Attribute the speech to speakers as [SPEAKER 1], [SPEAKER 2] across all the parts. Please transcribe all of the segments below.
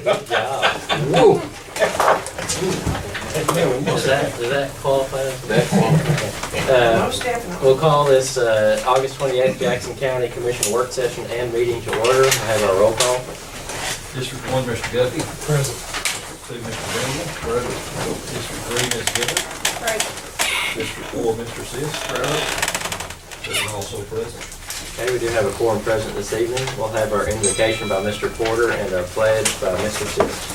[SPEAKER 1] Good job.
[SPEAKER 2] Whoa.
[SPEAKER 1] Does that qualify?
[SPEAKER 3] Most definitely.
[SPEAKER 1] We'll call this August 28th Jackson County Commission Work Session and Meeting to order. I have our roll call.
[SPEAKER 4] District 1, Mr. Guthrie.
[SPEAKER 5] Present.
[SPEAKER 4] District 2, Mr. Bennett. Present. District 3, Ms. Gibbons.
[SPEAKER 3] Right.
[SPEAKER 4] District 4, Mr. Sis. Present. Is also present.
[SPEAKER 1] Okay, we do have a quorum present this evening. We'll have our invocation by Mr. Porter and our pledge by Mr. Sis.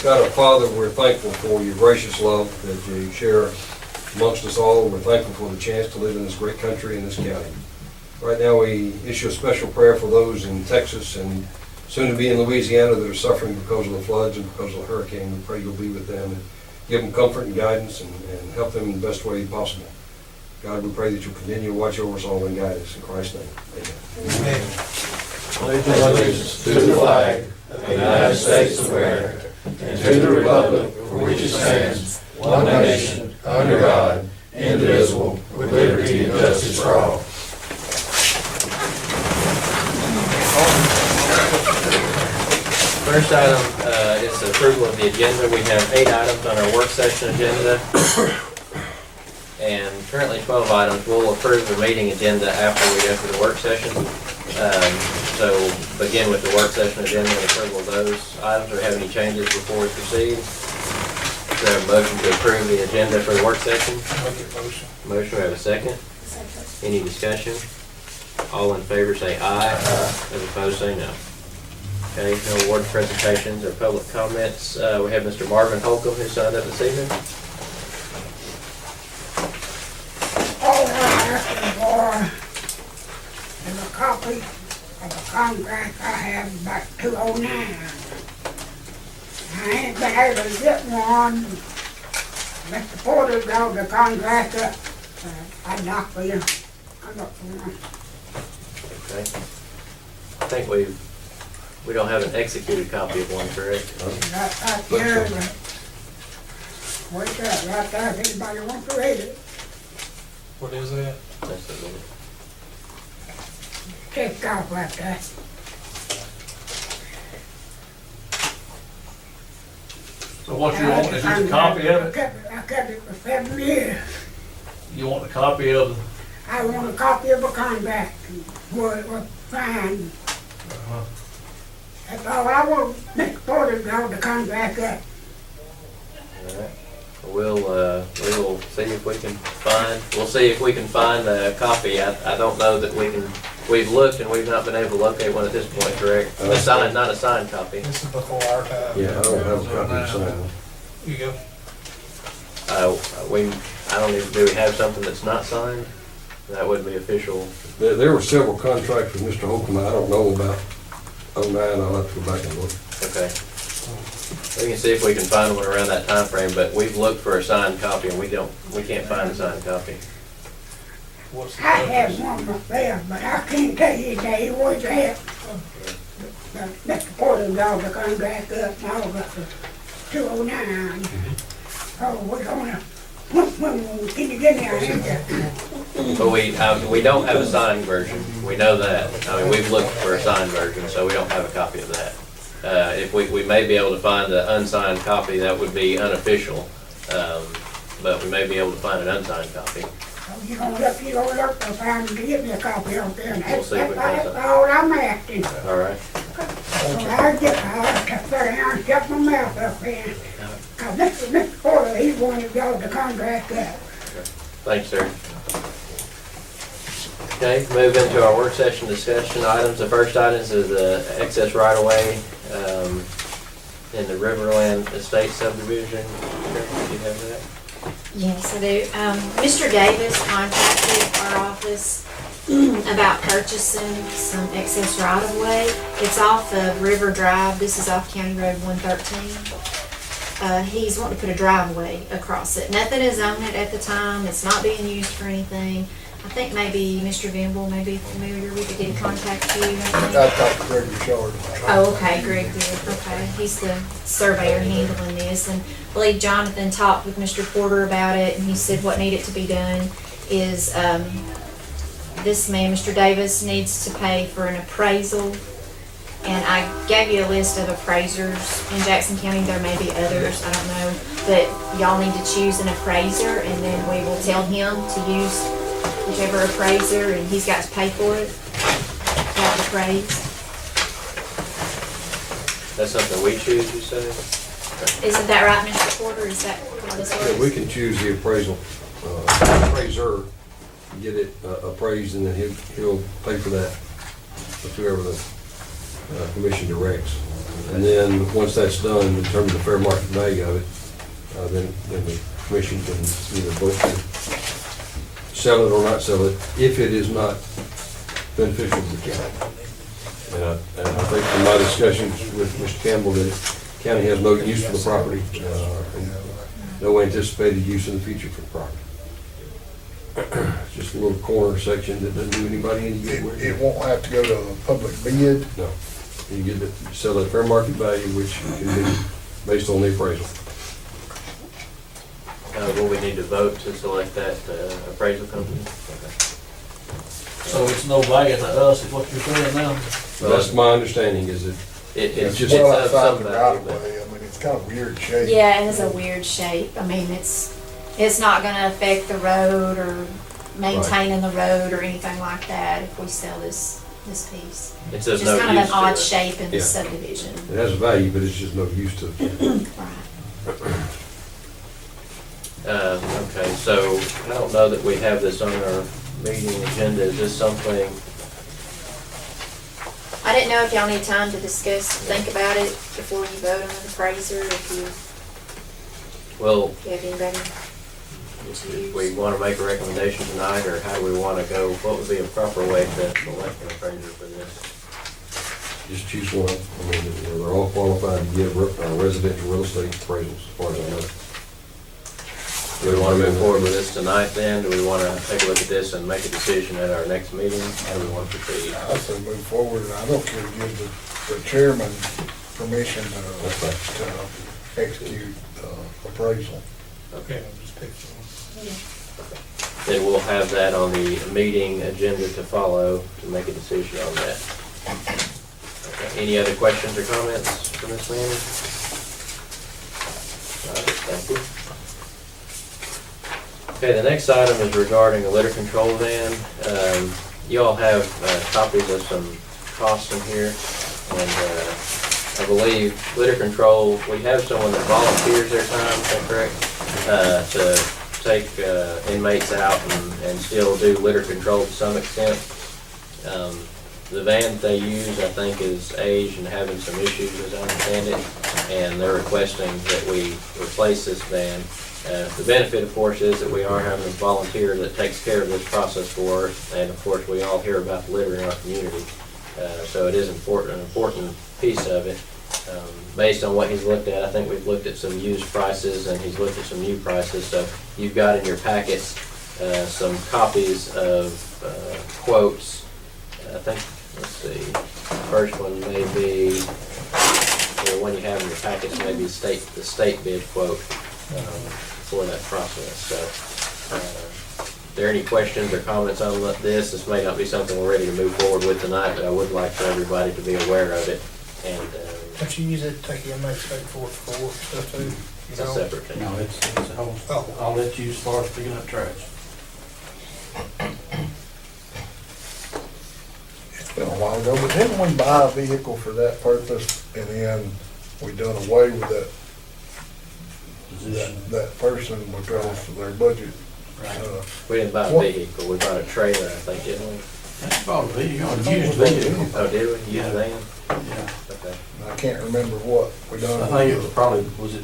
[SPEAKER 2] God our Father, we're thankful for your gracious love that you share amongst us all. We're thankful for the chance to live in this great country in this county. Right now we issue a special prayer for those in Texas and soon to be in Louisiana that are suffering because of the floods and because of the hurricane. We pray you'll be with them and give them comfort and guidance and help them in the best way possible. God, we pray that you'll continue to watch over us all and guide us. In Christ's name, amen.
[SPEAKER 5] Allegiance to the flag of the United States of America and to the republic for which it stands, one nation, under God, indivisible, with liberty and justice for all.
[SPEAKER 1] First item is the approval of the agenda. We have 8 items on our work session agenda. And currently 12 items. We'll approve the meeting agenda after we go through the work session. So begin with the work session agenda and approval of those items. Do we have any changes before we proceed? Is there a motion to approve the agenda for the work session?
[SPEAKER 5] Make it motion.
[SPEAKER 1] Motion, we have a second. Any discussion? All in favor say aye. As opposed say no. Okay, no award presentations or public comments. We have Mr. Marvin Holcomb who signed up this evening.
[SPEAKER 6] All I'm asking for is a copy of the contract I have about 209. I ain't been able to get one. Mr. Porter got the contract up. I'd knock for you. I'm up for one.
[SPEAKER 1] Okay. I think we don't have an executed copy of one, correct?
[SPEAKER 6] Right there, wait up, right there, if anybody wants to read it.
[SPEAKER 5] What is that?
[SPEAKER 1] That's the one.
[SPEAKER 6] Take off right there.
[SPEAKER 4] So what you want is just a copy of it?
[SPEAKER 6] I kept it for 7 years.
[SPEAKER 4] You want a copy of it?
[SPEAKER 6] I want a copy of a contract, where it was signed. That's all I want. Mr. Porter got the contract up.
[SPEAKER 1] All right. We will see if we can find a copy. I don't know that we've looked and we've not been able to locate one at this point, correct? Not a signed copy.
[SPEAKER 5] This is before our time.
[SPEAKER 2] Yeah, I don't have a copy of sign.
[SPEAKER 5] You go.
[SPEAKER 1] Do we have something that's not signed? That would be official.
[SPEAKER 2] There were several contracts with Mr. Holcomb. I don't know about 09. I'll have to go back and look.
[SPEAKER 1] Okay. We can see if we can find one around that time frame, but we've looked for a signed copy and we can't find a signed copy.
[SPEAKER 5] What's the
[SPEAKER 6] I have
[SPEAKER 5] purpose?
[SPEAKER 6] one myself, but I can't tell you that he was at. Mr. Porter got the contract up in August of 209. Oh, we're gonna, when can you get me an answer?
[SPEAKER 1] But we don't have a signed version. We know that. I mean, we've looked for a signed version, so we don't have a copy of that. If we may be able to find an unsigned copy, that would be unofficial. But we may be able to find an unsigned copy.
[SPEAKER 6] You're gonna look for find to get me a copy of it.
[SPEAKER 1] We'll see if we can find
[SPEAKER 6] That's
[SPEAKER 1] something.
[SPEAKER 6] all I'm asking.
[SPEAKER 1] All right.
[SPEAKER 6] So I'll sit down and shut my mouth up then. Cause Mr. Porter, he's the one that got the contract up.
[SPEAKER 1] Thanks, sir. Okay, move into our work session discussion items. The first item is the excess right-of-way in the Riverland Estate subdivision. Do you have that?
[SPEAKER 7] Yes, I do. Mr. Davis contacted our office about purchasing some excess right-of-way. It's off of River Drive. This is off County Road 113. He's wanting to put a driveway across it. Nothing is on it at the time. It's not being used for anything. I think maybe Mr. Venable may be familiar with it. Did he contact you?
[SPEAKER 5] I talked to Greg Richard.
[SPEAKER 7] Oh, okay, Greg did. Okay, he's the surveyor handling this, and I believe Jonathan talked with Mr. Porter about it, and he said what needed to be done is this man, Mr. Davis, needs to pay for an appraisal And I gave you a list of appraisers in Jackson County. There may be others, I don't know. But y'all need to choose an appraiser, and then we will tell him to use whichever appraiser, and he's got to pay for it, to have it appraised.
[SPEAKER 1] That's something we choose, you say?
[SPEAKER 7] Isn't that right, Mr. Porter? Is that how this
[SPEAKER 2] Yeah, we
[SPEAKER 7] works?
[SPEAKER 2] can choose the appraiser, get it appraised, and then he'll pay for that, with whoever the commission directs. And then, once that's done, determine the fair market value of it, then the commission can either vote to sell it or not sell it, if it is not beneficial to the county. And I think from my discussions with Mr. Campbell, that the county has no use for the property, and no anticipated use in the future for the property. It's just a little corner section that doesn't do anybody any good.
[SPEAKER 5] It won't have to go to a public bid.
[SPEAKER 2] No. You get to sell at fair market value, which can be based on the appraisal.
[SPEAKER 1] Will we need to vote to select that appraisal company? Okay.
[SPEAKER 4] So it's no value to us, is what you're saying now?
[SPEAKER 2] Well, that's my understanding, is that
[SPEAKER 1] It's
[SPEAKER 2] just-
[SPEAKER 1] it's
[SPEAKER 5] Well
[SPEAKER 1] of
[SPEAKER 5] outside
[SPEAKER 1] some
[SPEAKER 5] the
[SPEAKER 1] value,
[SPEAKER 5] right of
[SPEAKER 1] but
[SPEAKER 5] way, I mean, it's kind of weird shape.
[SPEAKER 7] Yeah, it has a weird shape. I mean, it's not gonna affect the road or maintaining the road or anything like that if we sell this piece.
[SPEAKER 1] it's of
[SPEAKER 7] Just
[SPEAKER 1] no
[SPEAKER 7] kind of
[SPEAKER 1] use
[SPEAKER 7] an odd
[SPEAKER 1] to us.
[SPEAKER 7] shape in the
[SPEAKER 2] Yeah.
[SPEAKER 7] subdivision.
[SPEAKER 2] it has a value, but it's just no use to it.
[SPEAKER 7] Right.
[SPEAKER 1] Okay, so I don't know that we have this on our meeting agenda. Is this something,
[SPEAKER 7] I didn't know if y'all need time to discuss, think about it before you vote on an appraiser, if
[SPEAKER 1] well,
[SPEAKER 7] you have anybody.
[SPEAKER 1] if we want to make a recommendation tonight, or how do we want to go? What would be a proper way to select an appraiser for this?
[SPEAKER 2] Just choose one. I mean, they're all qualified to give residential real estate appraisals, as far as I know.
[SPEAKER 1] Do we want to move forward with this tonight then? Do we want to take a look at this and make a decision at our next meeting? How do we want to proceed?
[SPEAKER 5] I say move forward, and I don't care to give the chairman permission to execute appraisal.
[SPEAKER 1] Okay. Then we'll have that on the meeting agenda to follow to make a decision on that. Okay. Any other questions or comments from this meeting? All right, thank you. Okay, the next item is regarding a litter control van. You all have copies of some costs in here, and I believe litter control, we have someone that volunteers their time, is that correct? To take inmates out and still do litter control to some extent. The van that they use, I think, is aged and having some issues, as I understand it, and they're requesting that we replace this van. The benefit, of course, is that we are having a volunteer that takes care of this process for us, and of course, we all hear about the litter in our community. So it is an important piece of it. Based on what he's looked at, I think we've looked at some used prices, and he's looked at some new prices. So you've got in your packets some copies of quotes. I think, let's see, first one may be, the one you have in your packets may be the state bid quote for that process. So, if there are any questions or comments on this, this may not be something we're ready to move forward with tonight, but I would like for everybody to be aware of it. And
[SPEAKER 3] Don't you use it to take your inmates back and forth stuff too?
[SPEAKER 1] it's a separate thing.
[SPEAKER 4] No, it's all that you as far as picking up trash.
[SPEAKER 5] It's been a while ago, but didn't we buy a vehicle for that purpose, and then we done away with that person because of their budget?
[SPEAKER 1] We didn't buy a
[SPEAKER 5] What?
[SPEAKER 1] vehicle, we bought a trailer, I think, didn't we?
[SPEAKER 4] That's about a vehicle, a
[SPEAKER 5] I think it
[SPEAKER 4] used
[SPEAKER 5] was a
[SPEAKER 4] vehicle.
[SPEAKER 5] vehicle.
[SPEAKER 1] Oh, did we? Used
[SPEAKER 4] Yeah.
[SPEAKER 1] van?
[SPEAKER 4] Yeah.
[SPEAKER 1] Okay.
[SPEAKER 5] I can't remember what we done.
[SPEAKER 4] I think it was probably, was it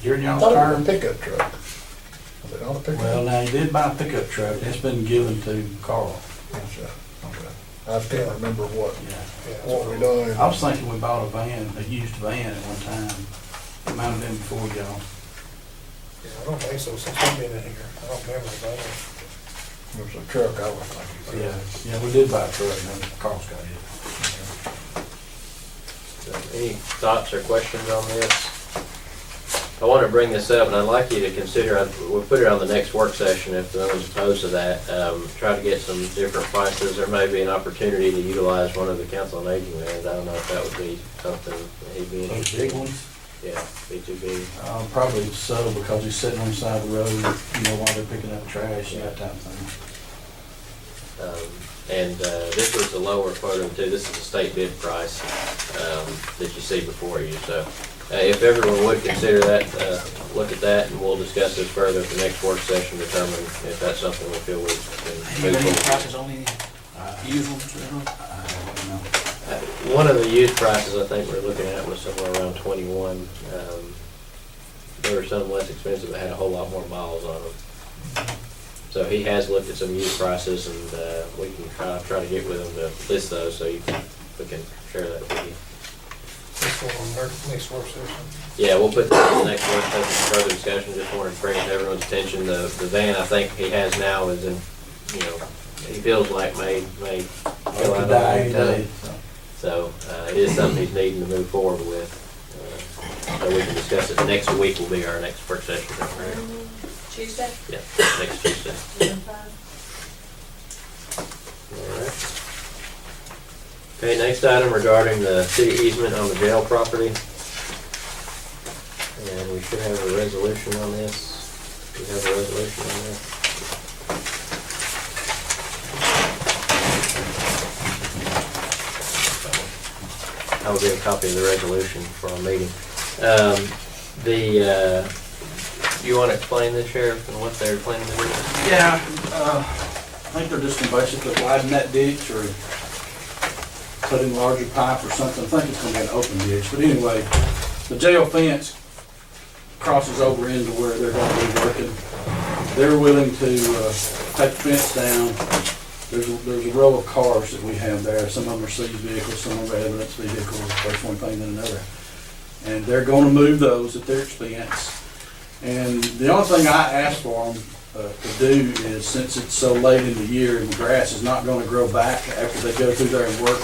[SPEAKER 4] during
[SPEAKER 5] I
[SPEAKER 4] y'all's
[SPEAKER 5] thought it was
[SPEAKER 4] term?
[SPEAKER 5] a pickup truck. Was it not a pickup?
[SPEAKER 4] Well, now, you did buy a pickup truck, it's been given to Carl.
[SPEAKER 5] Okay. I just can't remember what
[SPEAKER 4] Yeah.
[SPEAKER 5] we done.
[SPEAKER 4] I was thinking we bought a van, a used van at one time. It might have been before y'all.
[SPEAKER 3] Yeah, I don't think so, since I've been in here. I don't remember about it.
[SPEAKER 5] It was a truck I was thinking.
[SPEAKER 4] Yeah, we did buy a truck, and Carl's got it.
[SPEAKER 1] So, any thoughts or questions on this? I want to bring this up, and I'd like you to consider, we'll put it on the next work session if no one's opposed to that. Try to get some different prices. There may be an opportunity to utilize one of the council on aging vans. I don't know if that would be something he'd be
[SPEAKER 5] Those
[SPEAKER 1] interested
[SPEAKER 5] big
[SPEAKER 1] in.
[SPEAKER 5] ones?
[SPEAKER 1] Yeah, be too big.
[SPEAKER 5] Probably so, because he's sitting on the side of the road, you know, while they're picking up trash and that type of thing.
[SPEAKER 1] And this was the lower quote too. This is a state bid price that you see before you. So if everyone would consider that, look at that, and we'll discuss this further at the next work session, determine if that's something we feel we can move forward.
[SPEAKER 5] prices on any used ones? I don't know.
[SPEAKER 1] One of the used prices I think we're looking at was somewhere around 21. There were some less expensive that had a whole lot more miles on them. So he has looked at some used prices, and we can try to get with him to list those so we can share that with you.
[SPEAKER 3] This one on next work session.
[SPEAKER 1] Yeah, we'll put that in the next work session for further discussion. Just wanted to bring it to everyone's attention. The van I think he has now is in, you know, he feels like may fill out all the time. So it is something he's needing to move forward with. So we can discuss it. Next week will be our next work session.
[SPEAKER 7] Tuesday?
[SPEAKER 1] Yeah, next Tuesday. All right. Okay, next item regarding the city easement on the jail property. And we should have a resolution on this. We have a resolution on this. I will get a copy of the resolution for our meeting. You want to explain this, Sheriff, and what they're planning to do?
[SPEAKER 5] Yeah, I think they're just gonna basically widen that ditch or put in larger pipe or something. I think it's gonna be an open ditch, but anyway, the jail fence crosses over into where they're gonna be working. They're willing to take the fence down. There's a row of cars that we have there. Some of them are seized vehicles, some of them are evidence vehicles, first one thing than another. And they're gonna move those at their expense. And the only thing I asked for them to do is, since it's so late in the year and the grass is not gonna grow back after they go through there and work,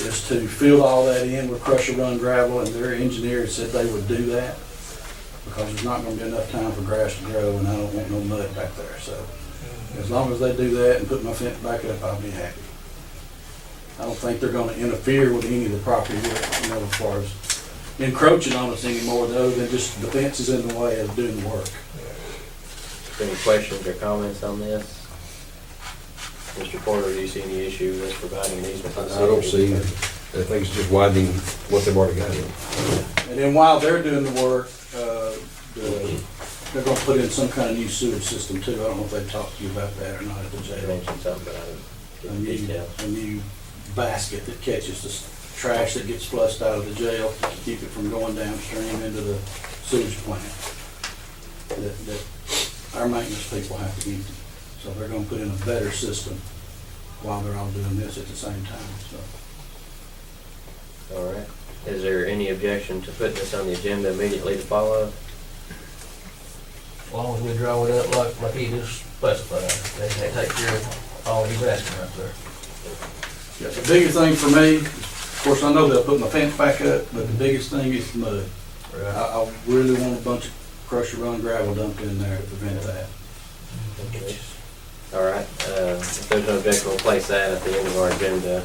[SPEAKER 5] is to fill all that in with crusher run gravel, and their engineer said they would do that, because there's not gonna be enough time for grass to grow, and I don't want no mud back there, so. As long as they do that and put my fence back up, I'll be happy. I don't think they're gonna interfere with any of the property, you know, as far as encroaching on us anymore, other than just the fence is in the way of doing the work.
[SPEAKER 1] Any questions or comments on this? Mr. Porter, do you see any issue with us providing an easement?
[SPEAKER 2] I don't see, I think it's just widening what they've already got in.
[SPEAKER 5] And then while they're doing the work, they're gonna put in some kind of new sewage system too. I don't know if they talked to you about that or not at the
[SPEAKER 1] You
[SPEAKER 5] jail.
[SPEAKER 1] mentioned something, but I didn't get details.
[SPEAKER 5] A new basket that catches the trash that gets flushed out of the jail to keep it from going downstream into the sewage plant that our maintenance people have to use. So they're gonna put in a better system while they're all doing this at the same time, so.
[SPEAKER 1] All right. Is there any objection to putting this on the agenda immediately to follow?
[SPEAKER 8] As long as we draw it up like he just specified, they take care of all he's asking up there.
[SPEAKER 5] Yeah, the biggest thing for me, of course, I know they'll put my fence back up, but the biggest thing is the mud. I really want a bunch of crusher run gravel dumped in there to prevent that.
[SPEAKER 1] Okay. All right. If there's no objection, we'll place that at the end of our agenda.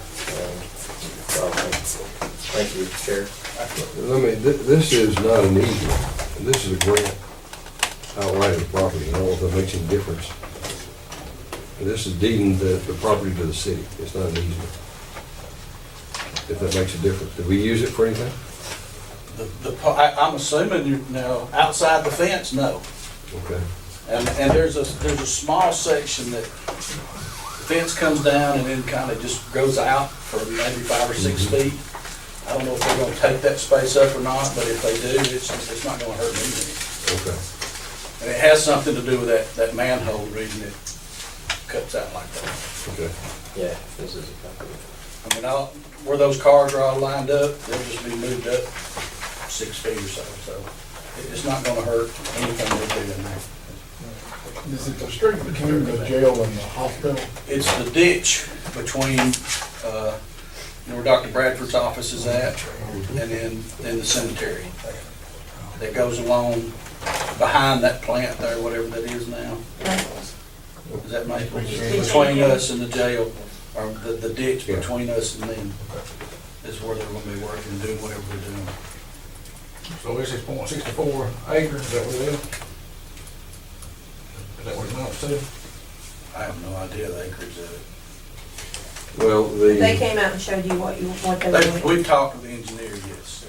[SPEAKER 1] Thank you, Sheriff.
[SPEAKER 2] This is not an easement, this is a grant outright of the property. I don't know if that makes any difference. This is deeding the property to the city, it's not an easement. If that makes a difference. Did we use it for anything?
[SPEAKER 5] I'm assuming you now, outside the fence, no.
[SPEAKER 2] Okay.
[SPEAKER 5] And there's a small section that the fence comes down and then kind of just goes out for maybe 5 or 6 feet. I don't know if they're gonna take that space up or not, but if they do, it's not gonna hurt me any.
[SPEAKER 2] Okay.
[SPEAKER 5] And it has something to do with that manhole reason it cuts out like that.
[SPEAKER 2] Okay.
[SPEAKER 1] Yeah, this is a copy.
[SPEAKER 5] I mean, where those cars are all lined up, they'll just be moved up 6 feet or so, so it's not gonna hurt anything we do in there.
[SPEAKER 9] Is it the street between the jail and the hospital?
[SPEAKER 5] It's the ditch between, where Dr. Bradford's office is at, and then the cemetery.
[SPEAKER 10] that goes along behind that plant there, whatever that is now. Is that Maple? Between us and the jail, or the ditch between us and them, is where they're gonna be working and doing whatever they're doing.
[SPEAKER 8] So this is .64 acres, is that what it is? Is that what it amounts to?
[SPEAKER 10] I have no idea the acreage of it.
[SPEAKER 2] Well,
[SPEAKER 11] They
[SPEAKER 2] the,
[SPEAKER 11] came out and showed you what they were doing.
[SPEAKER 10] We've talked to the engineer, yes.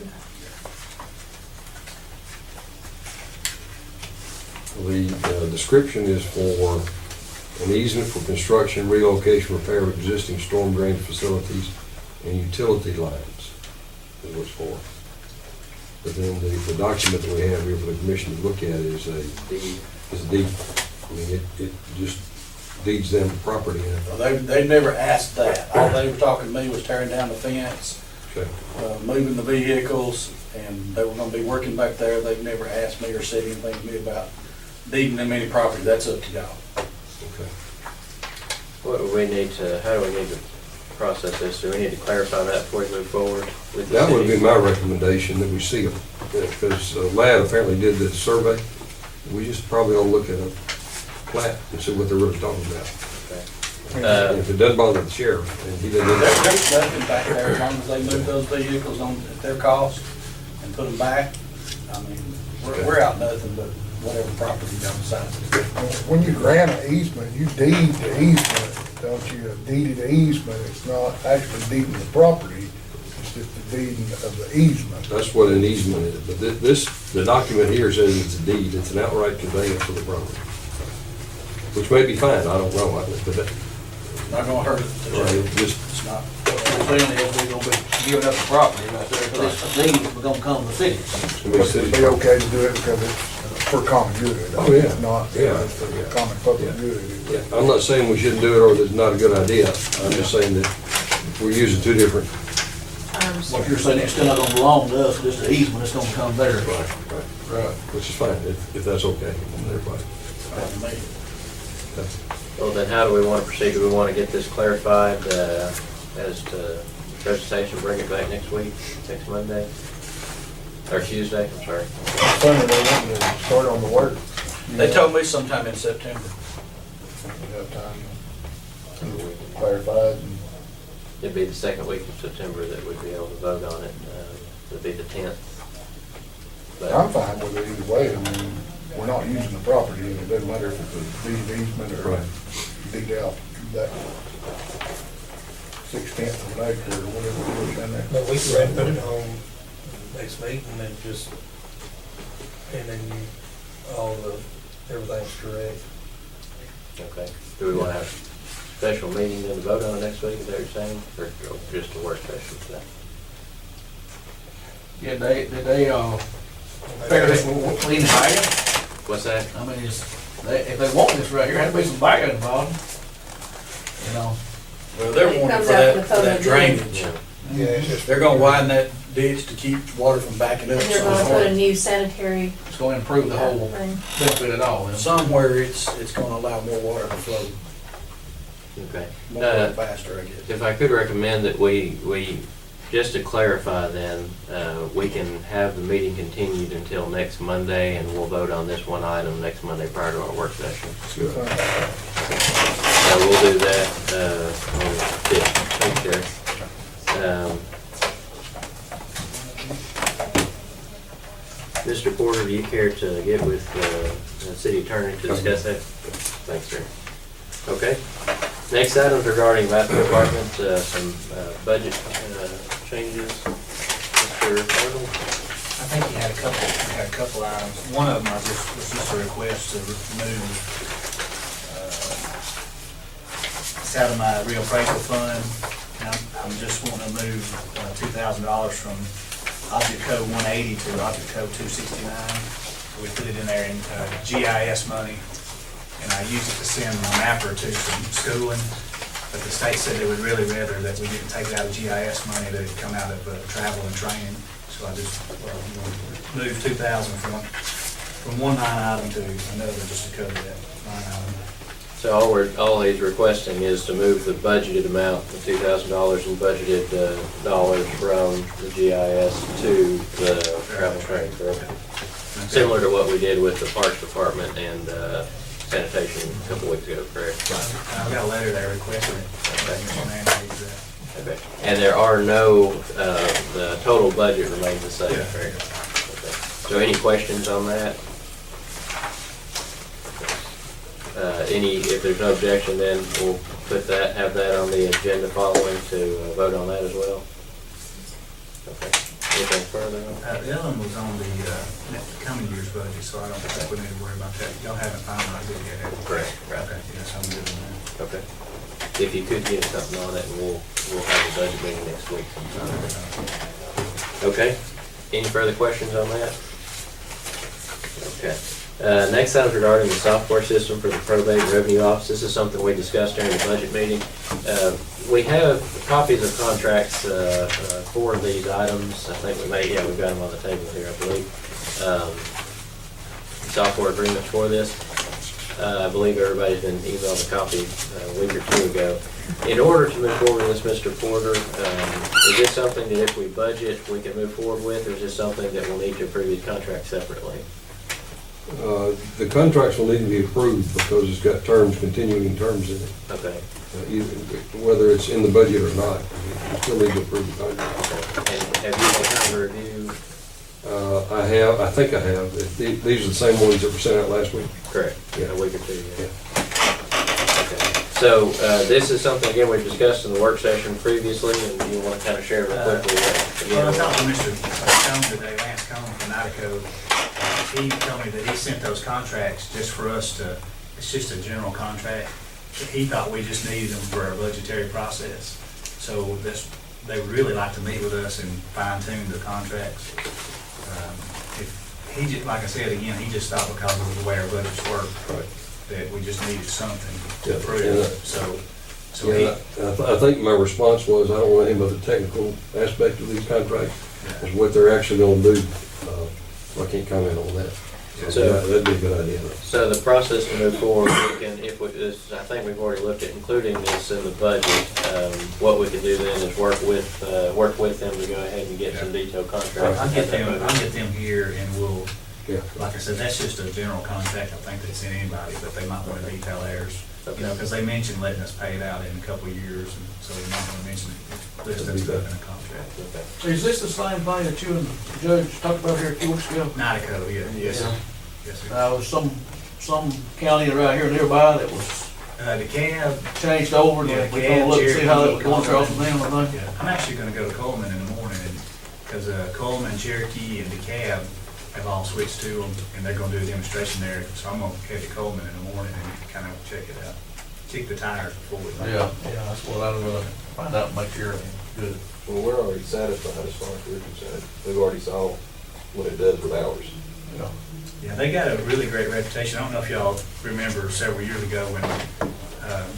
[SPEAKER 2] the description is for an easement for construction, relocation, repair of existing storm drain facilities and utility lines is what it's for. But then the document that we have here for the commission to look at is a deed. I mean, it just deeds them property in.
[SPEAKER 10] Well, they never asked that. All they were talking to me was tearing down the fence,
[SPEAKER 2] Okay.
[SPEAKER 10] moving the vehicles, and they were gonna be working back there. They've never asked me or said anything to me about deeding them any property. That's up to y'all.
[SPEAKER 2] Okay.
[SPEAKER 1] What do we need to, how do we need to process this? Do we need to clarify that before we move forward with the
[SPEAKER 2] That would be
[SPEAKER 1] city?
[SPEAKER 2] my recommendation, that we see them, because Ladd apparently did the survey. We just probably ought to look at a plat and see what they're really talking about.
[SPEAKER 1] Okay.
[SPEAKER 2] If it doesn't bother the sheriff, and he doesn't.
[SPEAKER 10] There's nothing back there as long as they move those vehicles on at their cost and put them back. I mean, we're out nothing but whatever property y'all decide to do.
[SPEAKER 9] When you grant an easement, you deed the easement, don't you? Deeded the easement, it's not actually deeding the property, it's just the deeding of the easement.
[SPEAKER 2] That's what an easement is, but the document here says it's a deed, it's an outright conveyance of the property. Which may be fine, I don't know, but that,
[SPEAKER 10] Not gonna hurt it.
[SPEAKER 2] just,
[SPEAKER 10] It's not.
[SPEAKER 8] What we're saying is we're gonna be giving up the property right there, but it's a deed, we're gonna come to the city.
[SPEAKER 2] it's gonna be
[SPEAKER 9] But
[SPEAKER 2] city
[SPEAKER 9] it'd be okay to do it because it's for common good.
[SPEAKER 2] Oh, yeah.
[SPEAKER 9] It's not,
[SPEAKER 2] Yeah.
[SPEAKER 9] it's for the common public good.
[SPEAKER 2] Yeah, I'm not saying we shouldn't do it or that it's not a good idea. I'm just saying that we're using two different.
[SPEAKER 8] What you're saying, it's still not gonna belong to us, just the easement, it's gonna come there.
[SPEAKER 2] Right. Which is fine, if that's okay with everybody.
[SPEAKER 1] Well, then how do we want to proceed? Do we want to get this clarified as to presentation, bring it back next week, next Monday? Or Tuesday, I'm sorry.
[SPEAKER 9] Sunday, they want to start on the work.
[SPEAKER 10] They told me sometime in September.
[SPEAKER 9] You have time to clarify it and
[SPEAKER 1] It'd be the second week of September that we'd be able to vote on it. It'd be the 10th. But-
[SPEAKER 9] I'm fine with it either way. I mean, we're not using the property, and it doesn't matter if it's a deed easement or
[SPEAKER 2] Right.
[SPEAKER 9] deed out that 1/6 of an acre or whatever it is down there.
[SPEAKER 3] But we can put it on next meeting and just, and then everything's correct.
[SPEAKER 1] Okay. Do we want to have a special meeting then to vote on it next week, is that what you're saying? Or just a work session today?
[SPEAKER 8] Yeah, did they, figure this, we need to buy it?
[SPEAKER 1] What's that?
[SPEAKER 8] I mean, if they want this right here, has to be some buy-in involved. You know,
[SPEAKER 10] Well, they're
[SPEAKER 11] It
[SPEAKER 10] wanting
[SPEAKER 11] comes
[SPEAKER 10] for
[SPEAKER 11] out
[SPEAKER 10] that,
[SPEAKER 11] the
[SPEAKER 10] for
[SPEAKER 11] photo
[SPEAKER 10] that
[SPEAKER 11] deal.
[SPEAKER 10] drainage.
[SPEAKER 3] Yeah, it's just.
[SPEAKER 10] They're gonna widen that ditch to keep water from backing up.
[SPEAKER 11] And they're gonna put a new sanitary
[SPEAKER 8] it's gonna improve the whole
[SPEAKER 11] thing.
[SPEAKER 8] benefit of it all. then.
[SPEAKER 10] Somewhere it's gonna allow more water to flow
[SPEAKER 1] Okay.
[SPEAKER 10] more faster, I guess.
[SPEAKER 1] If I could recommend that we, just to clarify then, we can have the meeting continued until next Monday, and we'll vote on this one item next Monday prior to our work session. So we'll do that on the 5th. Thanks, Sheriff. Mr. Porter, do you care to get with the city attorney to discuss that? Thanks, sir. Okay. Next item regarding bathroom department, some budget changes. Mr. Arnold?
[SPEAKER 12] I think you had a couple items. One of them was just a request to remove, it's out of my reappraisal fund. And I'm just wanting to move $2,000 from Object Code 180 to Object Code 269. We put it in there in GIS money, and I use it to send my mapper to some schooling. But the state said they would really rather that we didn't take it out of GIS money, that it come out of travel and training. So I just moved $2,000 from one line item to another just to cover that line item.
[SPEAKER 1] So all he's requesting is to move the budgeted amount, the $2,000 in budgeted dollars from the GIS to the travel training, correct? Similar to what we did with the Parks Department and sanitation a couple weeks ago, correct?
[SPEAKER 12] I've got a letter there requesting it. Mr. Mann needs that.
[SPEAKER 1] Okay. And there are no, the total budget remains the same,
[SPEAKER 12] Yeah.
[SPEAKER 1] correct? Okay. So any questions on that? If there's no objection, then we'll have that on the agenda following to vote on that as well. Okay. Anything further?
[SPEAKER 12] The other one was on the coming year's budget, so I don't think we need to worry about that. Y'all haven't finalized it yet, have you?
[SPEAKER 1] Correct. Right.
[SPEAKER 12] Okay, yes, I'm good on that.
[SPEAKER 1] Okay. If you could get something on it, and we'll have the budget meeting next week sometime. Okay. Any further questions on that? Okay. Next item is regarding the software system for the probate and revenue office. This is something we discussed during the budget meeting. We have copies of contracts for these items. I think we've got them on the table here, I believe. Software agreements for this. I believe everybody's been emailed a copy a week or two ago. In order to move forward with this, Mr. Porter, is this something that if we budget, we can move forward with, or is this something that we'll need to approve these contracts separately?
[SPEAKER 2] The contracts will need to be approved because it's got continuing terms in it.
[SPEAKER 1] Okay.
[SPEAKER 2] Whether it's in the budget or not, you still need to approve the contract.
[SPEAKER 1] And have you had time to review?
[SPEAKER 2] I think I have. These are the same ones that were sent out last week.
[SPEAKER 1] Correct.
[SPEAKER 2] Yeah.
[SPEAKER 1] A week or two, yeah. Okay. So, this is something, again, we've discussed in the work session previously, and you want to kind of share real quickly?
[SPEAKER 12] Well, I talked to Mr. Stone today, Lance Cohen from Idaho. He told me that he sent those contracts just for us to, it's just a general contract. He thought we just needed them for our budgetary process. So they would really like to meet with us and fine tune the contracts. Like I said again, he just thought because of the way our budgets work, that we just needed something to approve.
[SPEAKER 2] I think my response was, I don't know anything about the technical aspect of these contracts, is what they're actually going to do. I can't comment on that. So that'd be a good idea.
[SPEAKER 1] So the process to move forward, I think we've already looked at including this in the budget. What we could do then is work with them to go ahead and get some detailed contracts.
[SPEAKER 12] I'll get them here and we'll, like I said, that's just a general contract. I think they send anybody, but they might want to detail theirs. You know, because they mentioned letting us pay it out in a couple of years, and so they might want to mention list that stuff in a contract.
[SPEAKER 8] Is this the same thing that you and the judge talked about here a few weeks ago?
[SPEAKER 12] Nidico, yes, sir. Yes, sir.
[SPEAKER 8] Was some county around here nearby that was
[SPEAKER 12] DeKalb.
[SPEAKER 8] changed over, and
[SPEAKER 12] Yeah,
[SPEAKER 8] we're gonna look and see how that was going
[SPEAKER 12] Cherokee,
[SPEAKER 8] across the them, I think.
[SPEAKER 12] Yeah, I'm actually gonna go to Coleman in the morning, because Coleman, Cherokee, and DeKalb have all switched to them, and they're gonna do a demonstration there, so I'm gonna head to Coleman in the morning and kind of check it out. Check the tires before we.
[SPEAKER 8] Yeah, that's what I'm gonna find out and make sure it's good.
[SPEAKER 4] Well, we're already satisfied as far as we're concerned. We've already saw what it does with ours.
[SPEAKER 8] Yeah.
[SPEAKER 12] Yeah, they got a really great reputation. I don't know if y'all remember several years ago when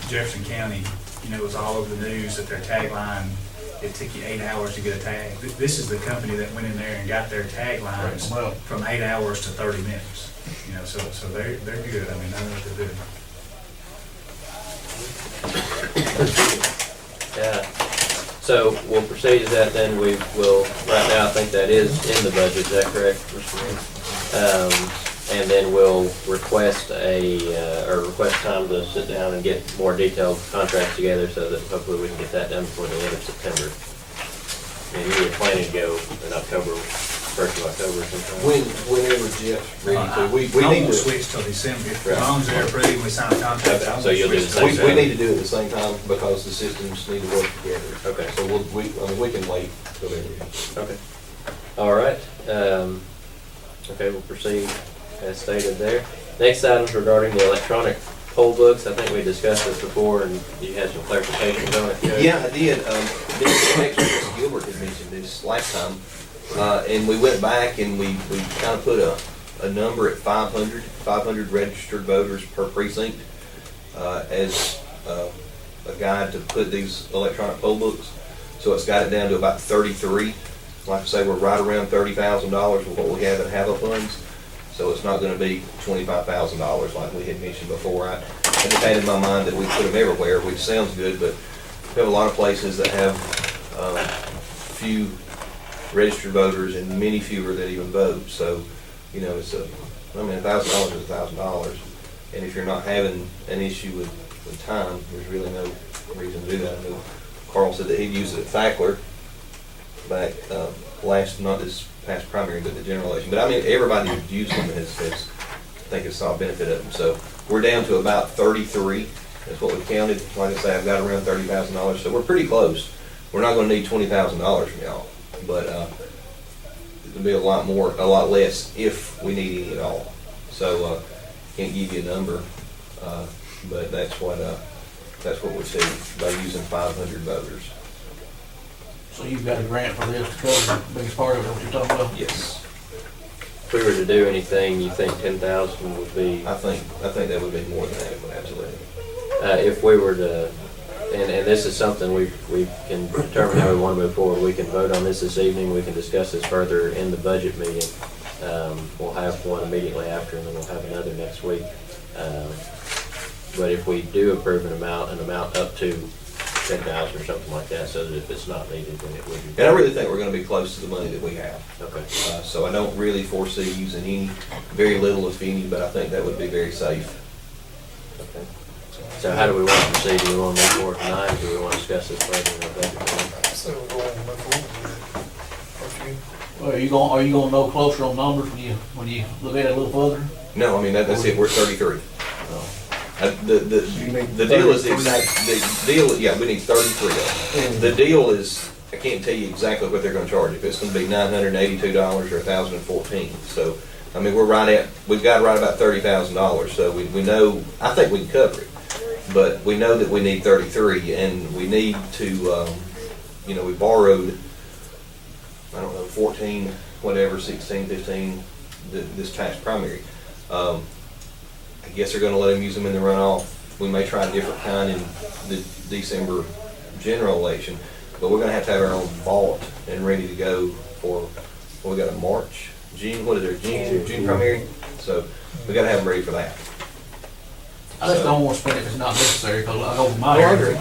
[SPEAKER 12] Jefferson County, it was all over the news that their tagline, it took you 8 hours to get a tag. This is the company that went in there and got their taglines from 8 hours to 30 minutes. So they're good. I mean, I know what they're doing.
[SPEAKER 1] Yeah. So we'll proceed to that then. We will, right now, I think that is in the budget. Is that correct, Mr. Green? And then we'll request time to sit down and get more detailed contracts together so that hopefully we can get that done before the end of September. And you were planning to go in October, 1st of October sometime?
[SPEAKER 4] Whenever Jeff's ready to. We
[SPEAKER 12] I
[SPEAKER 4] need
[SPEAKER 12] won't
[SPEAKER 4] to
[SPEAKER 12] switch till December. If as long as they're approved and we sign a contract, I won't
[SPEAKER 1] So you'll do
[SPEAKER 12] switch
[SPEAKER 1] the
[SPEAKER 12] till
[SPEAKER 1] same
[SPEAKER 4] We
[SPEAKER 12] December.
[SPEAKER 4] need to do it at the same time because the systems need to work together.
[SPEAKER 1] Okay.
[SPEAKER 4] So we can wait till they're ready.
[SPEAKER 1] Okay. All right. Okay, we'll proceed as stated there. Next item is regarding the electronic poll books. I think we discussed this before and you had some clarifications on it. Joe.
[SPEAKER 13] Yeah, I did. Mr. Gilbert had mentioned this last time. And we went back and we kind of put a number at 500 registered voters per precinct as a guide to put these electronic poll books. So it's got it down to about 33. Like I say, we're right around $30,000 with what we have in HAVA funds. So it's not going to be $25,000 like we had mentioned before. I just had in my mind that we put them everywhere, which sounds good, but we have a lot of places that have few registered voters and many fewer that even vote. So You know, it's $1,000 is $1,000. And if you're not having an issue with time, there's really no reason to do that. I know Carl said that he'd use it at Thackler back, not this past primary, but the general election. But I mean, everybody who's used them has I think it's saw a benefit of them. So we're down to about 33. That's what we counted. Like I say, I've got around $30,000. So we're pretty close. We're not going to need $20,000 from y'all, but it'll be a lot less if we need any at all. So can't give you a number, but that's what we see by using 500 voters.
[SPEAKER 8] So you've got a grant for this to cover the biggest part of it, what you're talking about?
[SPEAKER 13] Yes,
[SPEAKER 1] If we were to do anything, you think 10,000 would be?
[SPEAKER 13] I think that would be more than adequate, absolutely.
[SPEAKER 1] If we were to, and this is something we can determine how we want to move forward. We can vote on this evening. We can discuss this further in the budget meeting. We'll have one immediately after, and then we'll have another next week. But if we do approve an amount up to 10,000 or something like that, so that if it's not needed, then it would be.
[SPEAKER 13] And I really think we're going to be close to the money that we have.
[SPEAKER 1] Okay.
[SPEAKER 13] So I don't really foresee using very little if any, but I think that would be very safe.
[SPEAKER 1] Okay. So how do we want to proceed? Do we want to move forward tonight, or do we want to discuss this further in the budget meeting?
[SPEAKER 3] So we're going to move forward with it.
[SPEAKER 8] Well, are you gonna know closer on numbers when you look at it a little further?
[SPEAKER 13] No, I mean, that's it, we're at 33.
[SPEAKER 9] You need
[SPEAKER 13] The deal is
[SPEAKER 9] 33.
[SPEAKER 13] yeah, we need 33 of them. The deal is, I can't tell you exactly what they're gonna charge, if it's gonna be $982 or $1,014. So, I mean, we've got right about $30,000, so we know, I think we can cover it. But we know that we need 33, and we need to, we borrowed, I don't know, 14, whatever, 16, 15, this past primary. I guess they're gonna let them use them in the runoff. We may try a different kind in the December general election, but we're gonna have to have our own vault and ready to go for, we got a June primary? So we gotta have them ready for that.
[SPEAKER 8] I just don't want to spend it if it's not necessary, because I go with my area,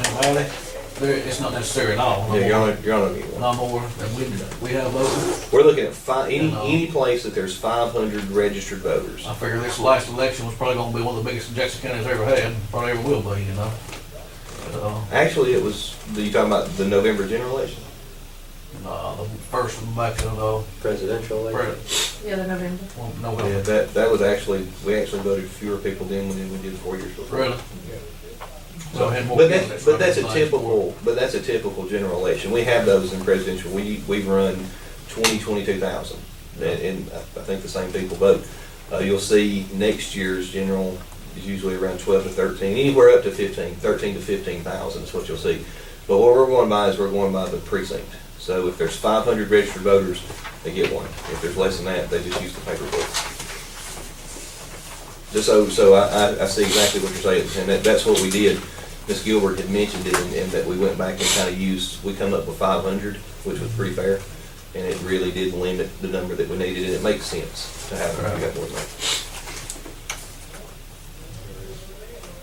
[SPEAKER 8] it's not necessary at all.
[SPEAKER 13] Yeah, you're on a
[SPEAKER 8] No more than we have voted.
[SPEAKER 13] We're looking at any place that there's 500 registered voters.
[SPEAKER 8] I figure this last election was probably gonna be one of the biggest in Jackson County's ever had, probably ever will be,
[SPEAKER 13] Actually, it was, you talking about the November general election?
[SPEAKER 8] The first one back in the
[SPEAKER 1] Presidential election?
[SPEAKER 11] The other November.
[SPEAKER 13] Yeah, that was actually, we actually voted fewer people then than we did 4 years before.
[SPEAKER 8] Really? So I had more
[SPEAKER 13] But
[SPEAKER 8] candidates
[SPEAKER 13] that's a
[SPEAKER 8] running than
[SPEAKER 13] typical general election. We have those in presidential. We run 22,000, and I think the same people vote. You'll see next year's general is usually around 12 to 13, anywhere up to 13 to 15,000 is what you'll see. But what we're going by is we're going by the precinct. So if there's 500 registered voters, they get one. If there's less than that, they just use the paper book. So I see exactly what you're saying, and that's what we did. Ms. Gilbert had mentioned it, and that we went back and kind of we come up with 500, which was pretty fair, and it really did limit the number that we needed, and it makes sense to have it. We got more than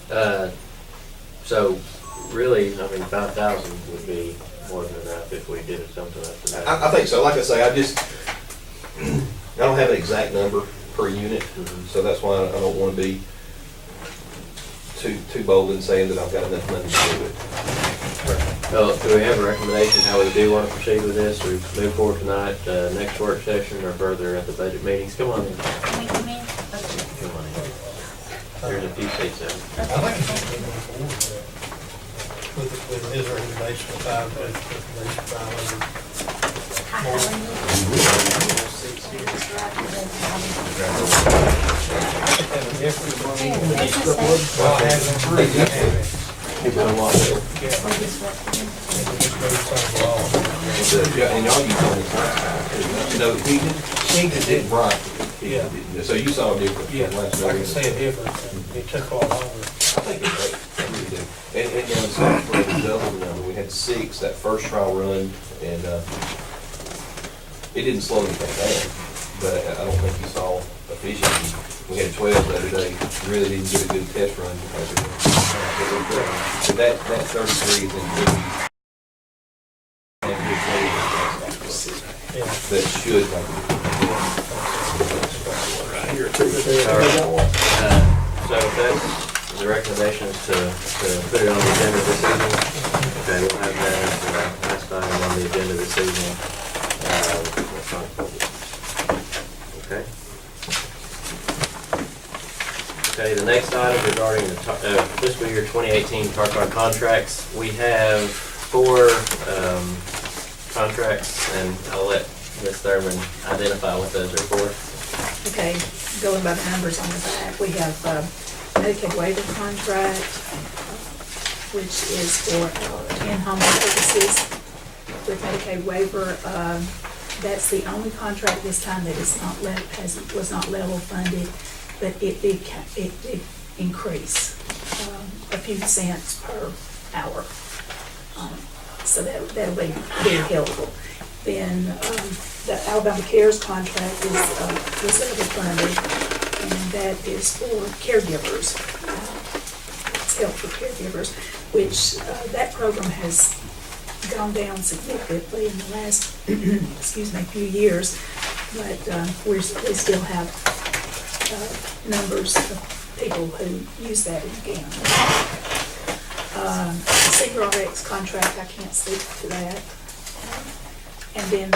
[SPEAKER 13] that.
[SPEAKER 1] So really, I mean, 5,000 would be more than enough if we did something like that.
[SPEAKER 13] I think so. Like I say, I don't have an exact number per unit, so that's why I don't want to be too bold in saying that I've got enough money to do it.
[SPEAKER 1] Well, do we have a recommendation how we do want to proceed with this? We move forward tonight, next work session, or further at the budget meetings? Come on in. Come on in. There's a few seats out.
[SPEAKER 3] I think it's something to move forward with his recommendation of
[SPEAKER 13] Yeah, and y'all use all the heated didn't bright.
[SPEAKER 3] Yeah.
[SPEAKER 13] So you saw a difference.
[SPEAKER 3] Yeah, I can see a difference. It took a lot longer.
[SPEAKER 13] I think it's great. I really do. And you know, Scottsboro was double the number. We had 6 that first trial run, and it didn't slow anything down. But I don't think you saw efficiency. We had 12 the other day. Really didn't get a good test run because of it. But that 33 is in really that should make it.
[SPEAKER 1] All right. So that's, the recommendation is to put it on the agenda this evening. Okay, we'll have that as the last item on the agenda this evening. Okay. Okay, the next item regarding the fiscal year 2018 car park contracts. We have 4 contracts, and I'll let Ms. Thurman identify what those are for.
[SPEAKER 11] Okay, going by the numbers on the back, we have Medicaid waiver contract, which is for our in-home services with Medicaid waiver. That's the only contract this time that is not was not level funded, but it did increase a few cents per hour. So that'll be very helpful. Then the Alabama Cares contract is level funded, and that is for caregivers. It's help for caregivers, which that program has gone down significantly in the last, few years, but we still have numbers of people who use that in the county. CRX contract, I can't speak to that. And then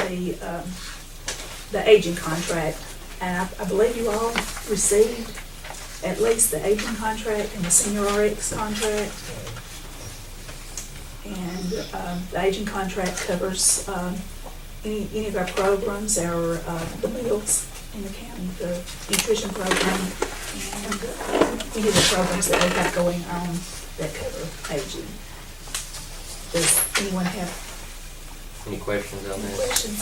[SPEAKER 11] the aging contract, and I believe you all received at least the aging contract and the senior RX contract. And the aging contract covers any of our programs, the meals in the county, the nutrition program, and any of the programs that we have going on that cover aging. Does anyone have
[SPEAKER 1] Any questions on
[SPEAKER 11] any
[SPEAKER 1] this?
[SPEAKER 11] questions?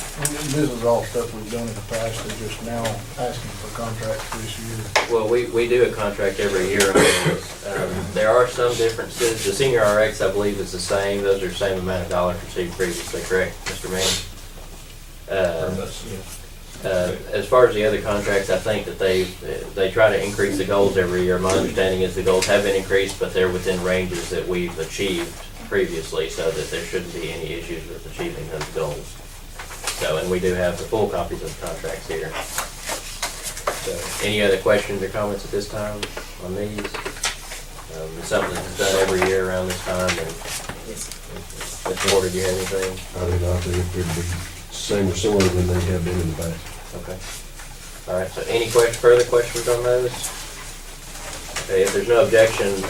[SPEAKER 9] This is all stuff we've done in the past, they're just now asking for contracts this year.
[SPEAKER 1] Well, we do a contract every year on this. There are some differences. The senior RX, I believe, is the same. Those are the same amount of dollars received previously, correct, Mr. Manning? As far as the other contracts, I think that they try to increase the goals every year. My understanding is the goals have been increased, but they're within ranges that we've achieved previously, so that there shouldn't be any issues with achieving those goals. So, and we do have the full copies of the contracts here. So, any other questions or comments at this time on these? It's something that's done every year around this time, and Mr. Porter, do you have anything?
[SPEAKER 2] I do not think it would be same or similar than they have been in the past.
[SPEAKER 1] Okay. All right, so any further questions on those? Okay, if there's no objection,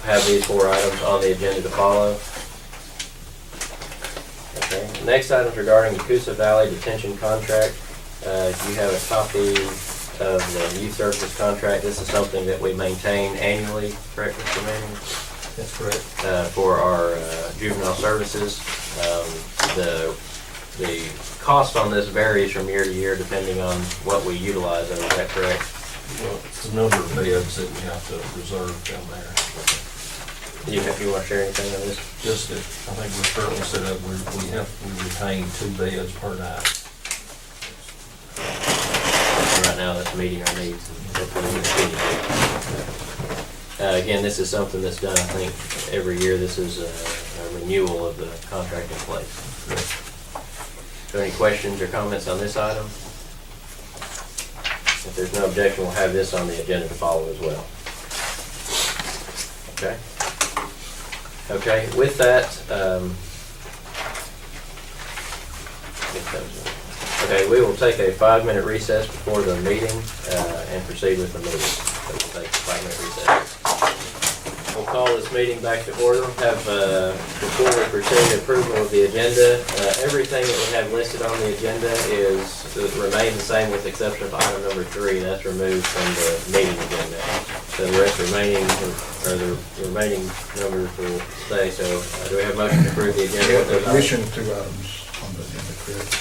[SPEAKER 1] have these 4 items on the agenda to follow. Okay, next item is regarding the Coosa Valley Detention Contract. You have a copy of the youth services contract. This is something that we maintain annually, correct, Mr. Manning?
[SPEAKER 4] That's correct.
[SPEAKER 1] For our juvenile services. The cost on this varies from year to year depending on what we utilize. Is that correct?
[SPEAKER 4] Well, it's the number of beds that we have to reserve down there.
[SPEAKER 1] You want to share anything on this?
[SPEAKER 4] Just that, I think we're currently set up, we retain 2 beds per night.
[SPEAKER 1] Right now, that's meeting our needs. Again, this is something that's done, I think, every year. This is a renewal of the contract in place. Are there any questions or comments on this item? If there's no objection, we'll have this on the agenda to follow as well. Okay? Okay, with that, okay, we will take a 5-minute recess before the meeting and proceed with the meeting. So we'll take a 5-minute recess. We'll call this meeting back to order. Before we proceed, approval of the agenda. Everything that we have listed on the agenda remain the same with the exception of item number 3. That's removed from the meeting agenda. So the rest the remaining numbers will stay. So do we have a motion to approve the agenda?
[SPEAKER 9] Yeah, there's addition 2 items on the agenda, correct?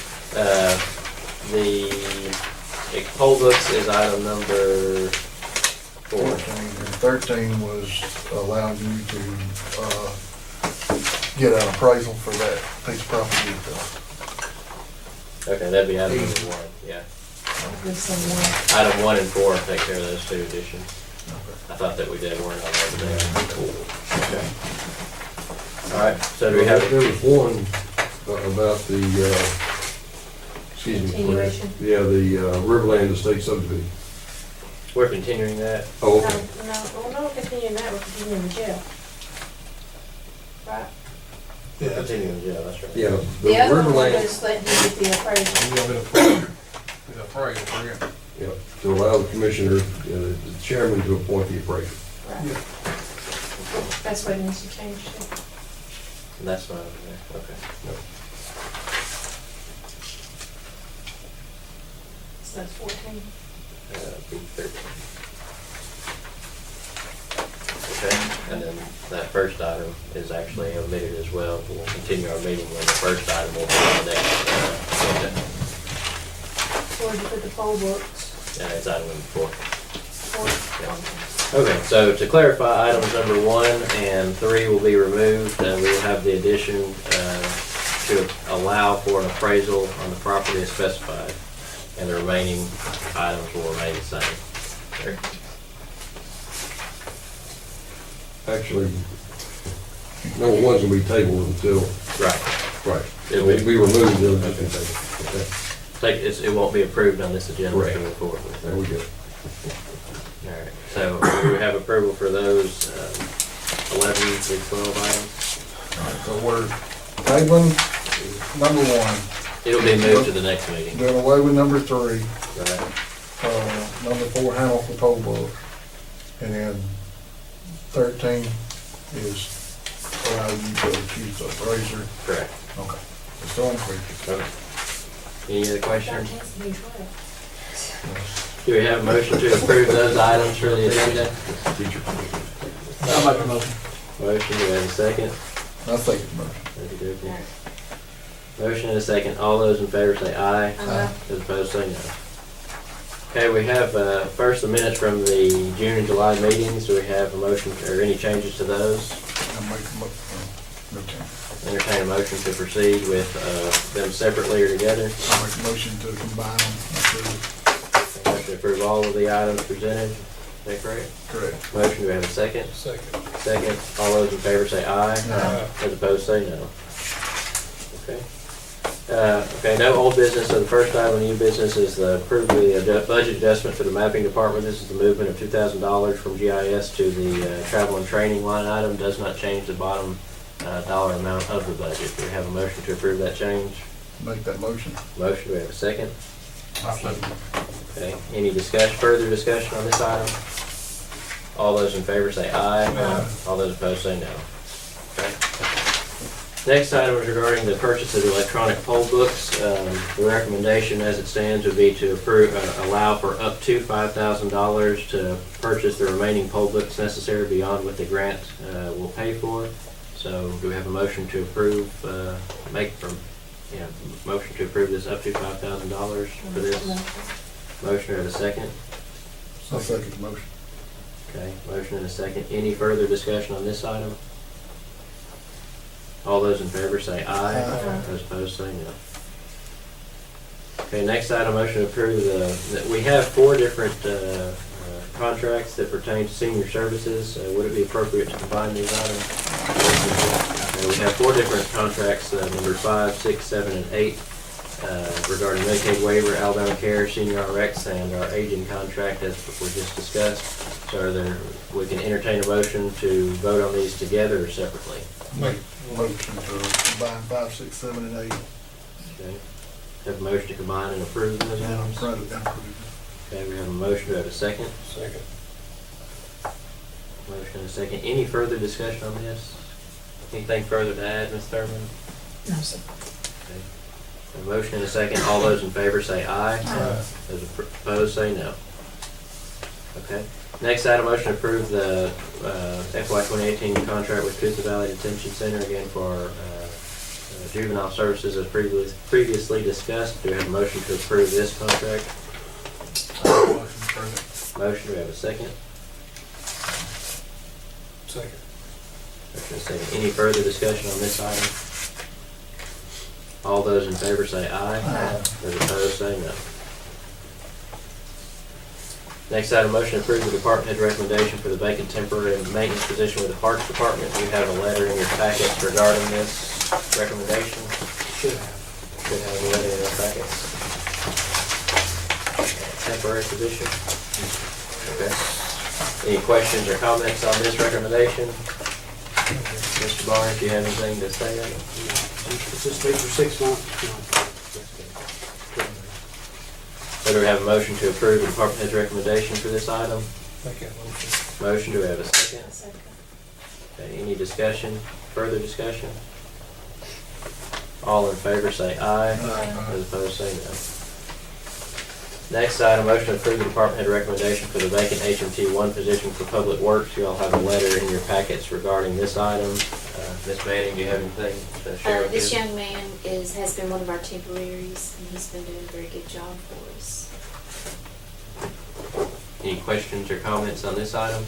[SPEAKER 1] The poll books is item number 4.
[SPEAKER 9] 14 and 13 was allowing you to get an appraisal for that piece of property.
[SPEAKER 1] Okay, that'd be item number 1, yeah. Item 1 and 4 take care of those 2 additions. I thought that we did, we're not over there. Okay. All right, so do we have?
[SPEAKER 2] There was one about the, excuse me.
[SPEAKER 11] Continuation.
[SPEAKER 2] Yeah, the Riverland Estate subdivision.
[SPEAKER 1] We're continuing that.
[SPEAKER 2] Oh,
[SPEAKER 11] No,
[SPEAKER 2] okay.
[SPEAKER 11] we're not continuing that, we're continuing the jail. Right?
[SPEAKER 1] We're continuing, yeah, that's right.
[SPEAKER 2] Yeah, the
[SPEAKER 11] The other one
[SPEAKER 2] Riverland,
[SPEAKER 11] is letting you get the appraisal.
[SPEAKER 8] You want me to approve, the appraisal for it?
[SPEAKER 2] yeah, to allow the commissioner, the chairman to appoint the appraiser.
[SPEAKER 11] Right. That's what needs to change too.
[SPEAKER 1] And that's fine over there, okay.
[SPEAKER 11] So that's 14.
[SPEAKER 1] Be 13. Okay, and then that first item is actually omitted as well. We'll continue our meeting when the first item will be on the next agenda.
[SPEAKER 11] Where'd you put the poll books?
[SPEAKER 1] And it's item number 4.
[SPEAKER 11] Four?
[SPEAKER 1] Okay, so to clarify, items number 1 and 3 will be removed. We will have the addition to allow for an appraisal on the property as specified, and the remaining items will remain the same. There.
[SPEAKER 2] Actually, number one's gonna be tabled until,
[SPEAKER 1] Right.
[SPEAKER 2] right,
[SPEAKER 1] It'll
[SPEAKER 2] it'll be removed, it'll just be tabled.
[SPEAKER 1] It won't be approved on this agenda
[SPEAKER 2] Correct.
[SPEAKER 1] to move forward with.
[SPEAKER 2] There we go.
[SPEAKER 1] All right, so we have approval for those 11 through 12 items.
[SPEAKER 9] All right, so we're tabling number one,
[SPEAKER 1] It'll be moved to the next meeting.
[SPEAKER 9] doing away with number three,
[SPEAKER 1] Right.
[SPEAKER 9] number four, handle for poll books. And then 13 is allow you to choose the appraiser.
[SPEAKER 1] Correct.
[SPEAKER 9] Okay. It's still included.
[SPEAKER 1] Okay. Any other questions?
[SPEAKER 11] 13's the new 12.
[SPEAKER 1] Do we have a motion to approve those items for the agenda?
[SPEAKER 8] I'll make the motion.
[SPEAKER 1] Motion, do we have a second?
[SPEAKER 9] I'll take the motion.
[SPEAKER 1] Okey-dokey. Motion and a second. All those in favor say aye.
[SPEAKER 11] Aye.
[SPEAKER 1] Those opposed say no. Okay, we have first the minutes from the June and July meetings. Do we have a motion or any changes to those?
[SPEAKER 9] I'll make the motion. Okay.
[SPEAKER 1] Entertain a motion to proceed with them separately or together.
[SPEAKER 9] I'll make a motion to combine them.
[SPEAKER 1] Motion to approve all of the items presented. Is that correct?
[SPEAKER 9] Correct.
[SPEAKER 1] Motion, do we have a second?
[SPEAKER 3] Second.
[SPEAKER 1] Second. All those in favor say aye.
[SPEAKER 9] Aye.
[SPEAKER 1] Those opposed say no. Okay. Okay, no old business, so the first item of new business is the approve the budget adjustment for the mapping department. This is the movement of $2,000 from GIS to the travel and training line item. Does not change the bottom dollar amount of the budget. Do we have a motion to approve that change?
[SPEAKER 9] Make that motion.
[SPEAKER 1] Motion, do we have a second?
[SPEAKER 8] I'll second.
[SPEAKER 1] Okay, any further discussion on this item? All those in favor say aye.
[SPEAKER 9] Aye.
[SPEAKER 1] All those opposed say no. Okay. Next item is regarding the purchase of electronic poll books. The recommendation as it stands would be to approve, allow for up to $5,000 to purchase the remaining poll books necessary beyond what the grant will pay for. So do we have a motion to approve, motion to approve this up to $5,000 for this? Motion, or a second?
[SPEAKER 9] I'll second the motion.
[SPEAKER 1] Okay, motion and a second. Any further discussion on this item? All those in favor say aye.
[SPEAKER 9] Aye.
[SPEAKER 1] Those opposed say no. Okay, next item, motion to approve that we have 4 different contracts that pertain to senior services. Would it be appropriate to combine these items? We have 4 different contracts, numbers 5, 6, 7, and 8, regarding Medicaid waiver, Alabama Care, Senior RX, and our aging contract as we just discussed. So we can entertain a motion to vote on these together or separately.
[SPEAKER 9] Make a motion to combine 5, 6, 7, and 8.
[SPEAKER 1] Okay. Have a motion to combine and approve those
[SPEAKER 9] And
[SPEAKER 1] items?
[SPEAKER 9] approve.
[SPEAKER 1] Okay, we have a motion, do we have a second?
[SPEAKER 3] Second.
[SPEAKER 1] Motion and a second. Any further discussion on this? Anything further to add, Ms. Thurman?
[SPEAKER 11] No, sir.
[SPEAKER 1] Okay. A motion and a second. All those in favor say aye.
[SPEAKER 9] Aye.
[SPEAKER 1] Those opposed say no. Okay. Next item, motion to approve the FY 2018 contract with Coosa Valley Detention Center, again for juvenile services as previously discussed. Do we have a motion to approve this contract? Motion, do we have a second?
[SPEAKER 3] Second.
[SPEAKER 1] Motion and a second. Any further discussion on this item? All those in favor say aye.
[SPEAKER 9] Aye.
[SPEAKER 1] Those opposed say no. Next item, motion to approve the department head recommendation for the vacant temporary maintenance position with the Parks Department. You have a letter in your packets regarding this recommendation.
[SPEAKER 3] Should have.
[SPEAKER 1] Should have a letter in your packets. Temporary position. Okay. Any questions or comments on this recommendation? Mr. Barnes, do you have anything to say on it?
[SPEAKER 5] Just wait for 6 months.
[SPEAKER 1] So do we have a motion to approve the department head's recommendation for this item?
[SPEAKER 3] Make that motion.
[SPEAKER 1] Motion, do we have a second? Okay, any discussion, further discussion? All in favor say aye. Those opposed say no. Next item, motion to approve the department head recommendation for the vacant HMT 1 position for public works. You all have a letter in your packets regarding this item. Ms. Manning, do you have anything to share with
[SPEAKER 7] This
[SPEAKER 1] us?
[SPEAKER 7] young man has been one of our temporaries, and he's been doing a very good job for us.
[SPEAKER 1] Any questions or comments on this item?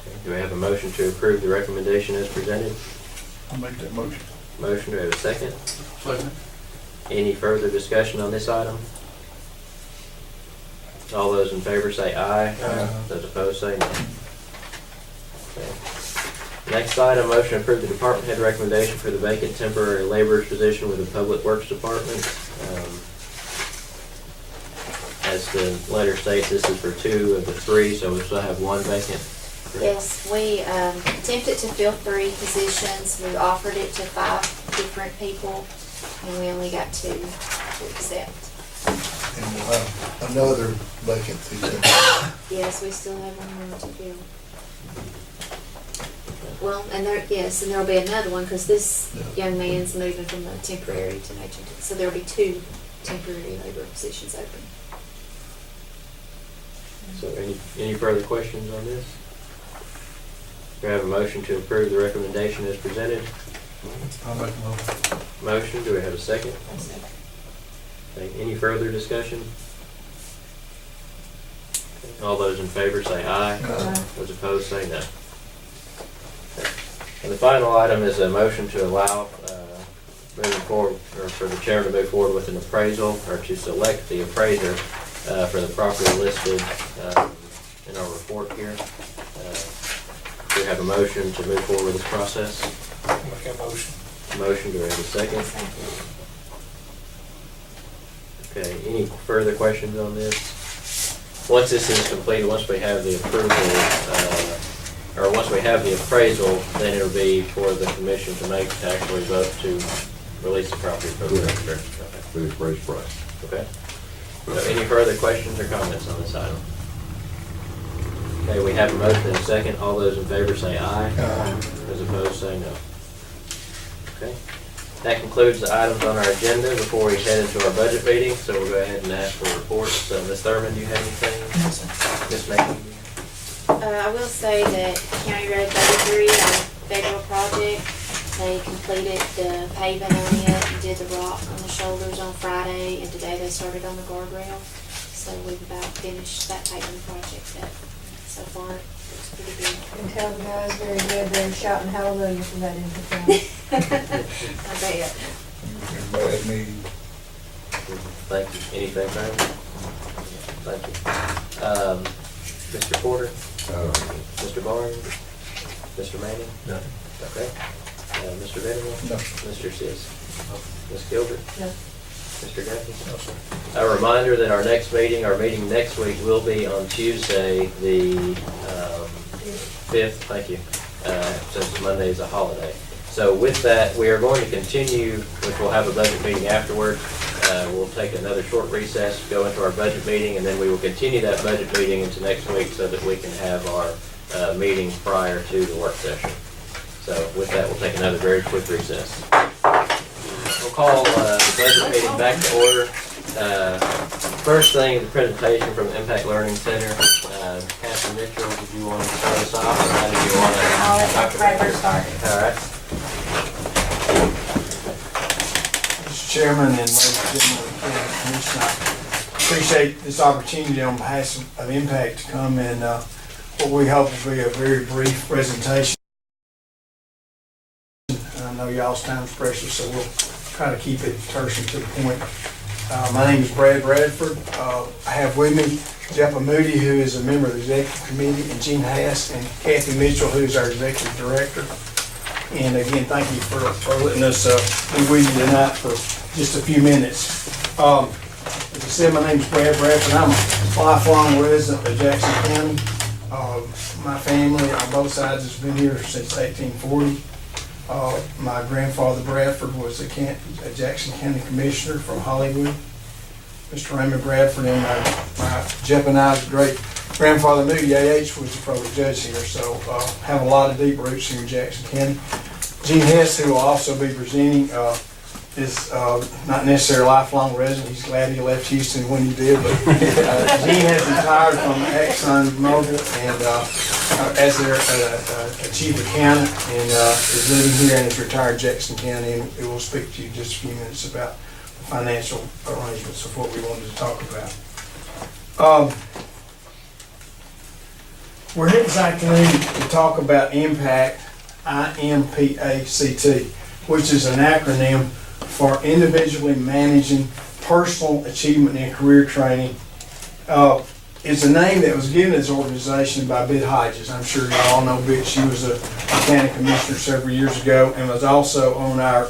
[SPEAKER 1] Okay, do we have a motion to approve the recommendation as presented?
[SPEAKER 9] I'll make that motion.
[SPEAKER 1] Motion, do we have a second?
[SPEAKER 8] Second.
[SPEAKER 1] Any further discussion on this item? All those in favor say aye. Those opposed say no. Okay. Next item, motion to approve the department head recommendation for the vacant temporary laborer's position with the Public Works Department. As the letter states, this is for 2 of the 3, so we still have 1 vacant.
[SPEAKER 7] Yes, we attempted to fill 3 positions. We offered it to 5 different people, and we only got 2 to accept.
[SPEAKER 9] And we'll have another vacancy.
[SPEAKER 7] Yes, we still have 1 more to fill. Well, and there'll be another one, because this young man's moving from a temporary to an HMT, so there'll be 2 temporary labor positions open.
[SPEAKER 1] So any further questions on this? Do we have a motion to approve the recommendation as presented?
[SPEAKER 9] I'll make a motion.
[SPEAKER 1] Motion, do we have a second? Okay, any further discussion? Okay, all those in favor say aye. Those opposed say no. Okay. And the final item is a motion to allow moving forward, or for the chair to move forward with an appraisal, or to select the appraiser for the property listed in our report here. We have a motion to move forward with this process.
[SPEAKER 3] Make that motion.
[SPEAKER 1] Motion, do we have a second? Okay, any further questions on this? Once this is completed, once we have the approval, or once we have the appraisal, then it'll be for the commission to actually vote to release the property for the register.
[SPEAKER 2] For the appraised price.
[SPEAKER 1] Okay. So any further questions or comments on this item? Okay, we have a motion and a second. All those in favor say aye. Those opposed say no. Okay. That concludes the items on our agenda before we head into our budget meeting. So we'll go ahead and ask for reports. Ms. Thurman, do you have anything? Ms. Macon?
[SPEAKER 7] I will say that County Road 33, our federal project, they completed the paving on it and did the rock on the shoulders on Friday, and today they started on the guardrail. So we've about finished that paving project up. So far, it's pretty good.
[SPEAKER 11] And tell the guys very good, they're shouting hallelujah for that infant town.
[SPEAKER 7] I bet.
[SPEAKER 9] Bad meeting.
[SPEAKER 1] Thank you. Anything further? Thank you. Mr. Porter? Mr. Barnes? Mr. Manning?
[SPEAKER 8] Nothing.
[SPEAKER 1] Okay. Mr. Venable?
[SPEAKER 9] No.
[SPEAKER 1] Mr. Sis? Ms. Gilbert?
[SPEAKER 11] No.
[SPEAKER 1] Mr. Gaffney? No, sir. A reminder that our meeting next week will be on Tuesday, the 5th, thank you, since Monday is a holiday. So with that, we are going to continue, which we'll have a budget meeting afterward. We'll take another short recess, go into our budget meeting, and then we will continue that budget meeting into next week so that we can have our meeting prior to the work session. So with that, we'll take another very quick recess. We'll call the budget meeting back to order. First thing, the presentation from the Impact Learning Center. Pastor Mitchell, did you want to start us off, or how did you want to?
[SPEAKER 7] I'll let Dr. Bradford start.
[SPEAKER 1] All right.
[SPEAKER 5] Mr. Chairman and ladies and gentlemen of the county commission, I appreciate this opportunity on behalf of Impact to come and what we hope will be a very brief presentation. I know y'all's time's precious, so we'll try to keep it terse and to the point. My name is Brad Bradford. I have with me Jeff Moody, who is a member of the executive committee, and Gene Hass and Kathy Mitchell, who is our executive director. And again, thank you for letting us be with you tonight for just a few minutes. As I said, my name's Brad Bradford. I'm a lifelong resident of Jackson County. My family on both sides has been here since 1840. My grandfather Bradford was a Jackson County Commissioner from Hollywood. Mr. Raymond Bradford and my Japanese great grandfather knew H was the probate judge here, so have a lot of deep roots here in Jackson County. Gene Hess, who will also be presenting, is not necessarily a lifelong resident. He's glad he left Houston when he did, but Gene has retired from ExxonMobil and as their chief accountant, and is living here and is retired in Jackson County, and we will speak to you in just a few minutes about the financial arrangements of what we wanted to talk about. We're here this afternoon to talk about IMPACT, IMPACT, which is an acronym for Individually Managing Personal Achievement and Career Training. It's a name that was given to this organization by Bid Hodges. I'm sure you all know Bid. She was a county commissioner several years ago and was also on our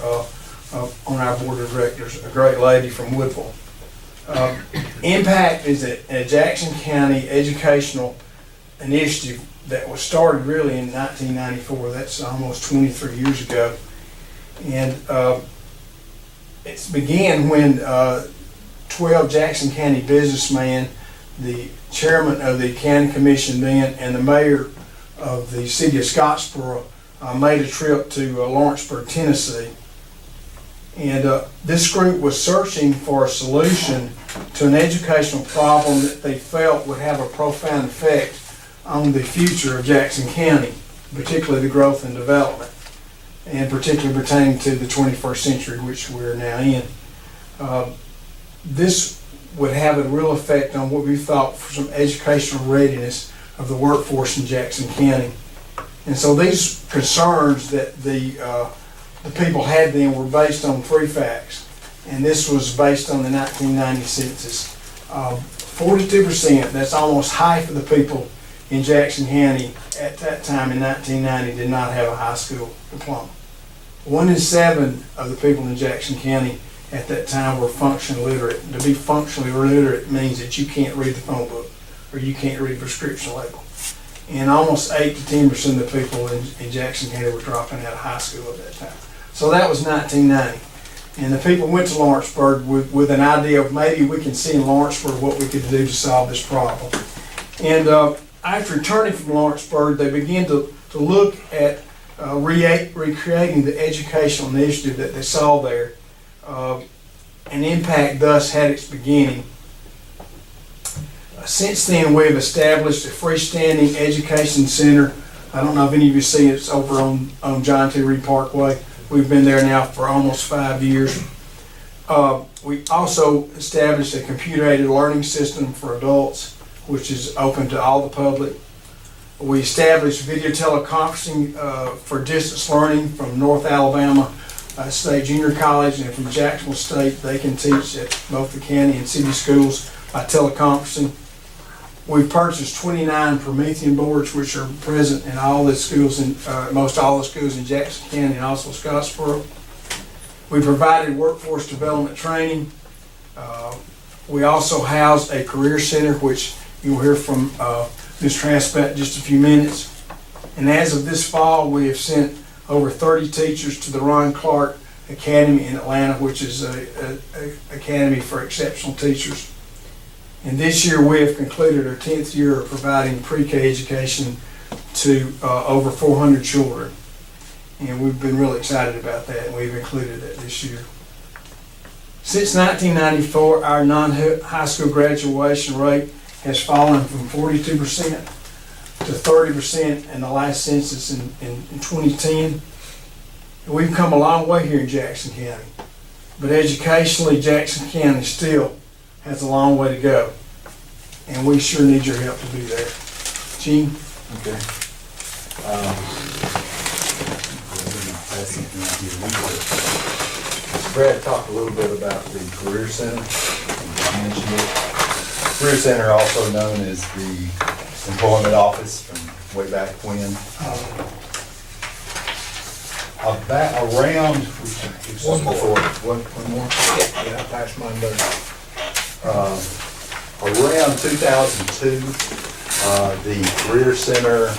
[SPEAKER 5] board of directors, a great lady from Woodville. IMPACT is a Jackson County educational initiative that was started really in 1994. That's almost 23 years ago. And it began when 12 Jackson County businessmen, the chairman of the county commission then, and the mayor of the city of Scottsboro made a trip to Lawrenceburg, Tennessee. And this group was searching for a solution to an educational problem that they felt would have a profound effect on the future of Jackson County, particularly the growth and development, and particularly pertaining to the 21st century, which we're now in. This would have a real effect on what we thought for some educational readiness of the workforce in Jackson County. And so these concerns that the people had then were based on 3 facts. And this was based on the 1990 census. 42%, that's almost half of the people in Jackson County at that time in 1990 did not have a high school diploma. 1 in 7 of the people in Jackson County at that time were functionally literate. To be functionally literate means that you can't read the phone book or you can't read a prescription label. And almost 8 to 10% of the people in Jackson County were dropping out of high school at that time. So that was 1990. And the people went to Lawrenceburg with an idea of maybe we can see in Lawrenceburg what we could do to solve this problem. And after returning from Lawrenceburg, they began to look at recreating the educational initiative that they saw there. And IMPACT thus had its beginning. Since then, we've established a freestanding education center. I don't know if any of you see it. It's over on John T. Reed Parkway. We've been there now for almost 5 years. We also established a computer-aided learning system for adults, which is open to all the public. We established video teleconferencing for distance learning from North Alabama State Junior College and from Jacksonville State. They can teach at both the county and city schools by teleconferencing. We've purchased 29 Promethean boards, which are present in all the schools, most all the schools in Jackson County and also Scottsboro. We provided workforce development training. We also house a career center, which you'll hear from Ms. Transpat in just a few minutes. And as of this fall, we have sent over 30 teachers to the Ron Clark Academy in Atlanta, which is an academy for exceptional teachers. And this year we have concluded our 10th year of providing pre-K education to over 400 children. And we've been really excited about that, and we've included that this year. Since 1994, our non-high school graduation rate has fallen from 42% to 30% in the last census in 2010. And we've come a long way here in Jackson County. But educationally, Jackson County still has a long way to go. And we sure need your help to be there. Gene?
[SPEAKER 14] Okay. Brad talked a little bit about the Career Center. Career Center, also known as the Employment Office from way back when. One more.
[SPEAKER 9] Yeah, I passed mine there.
[SPEAKER 14] Around 2002, the Career Center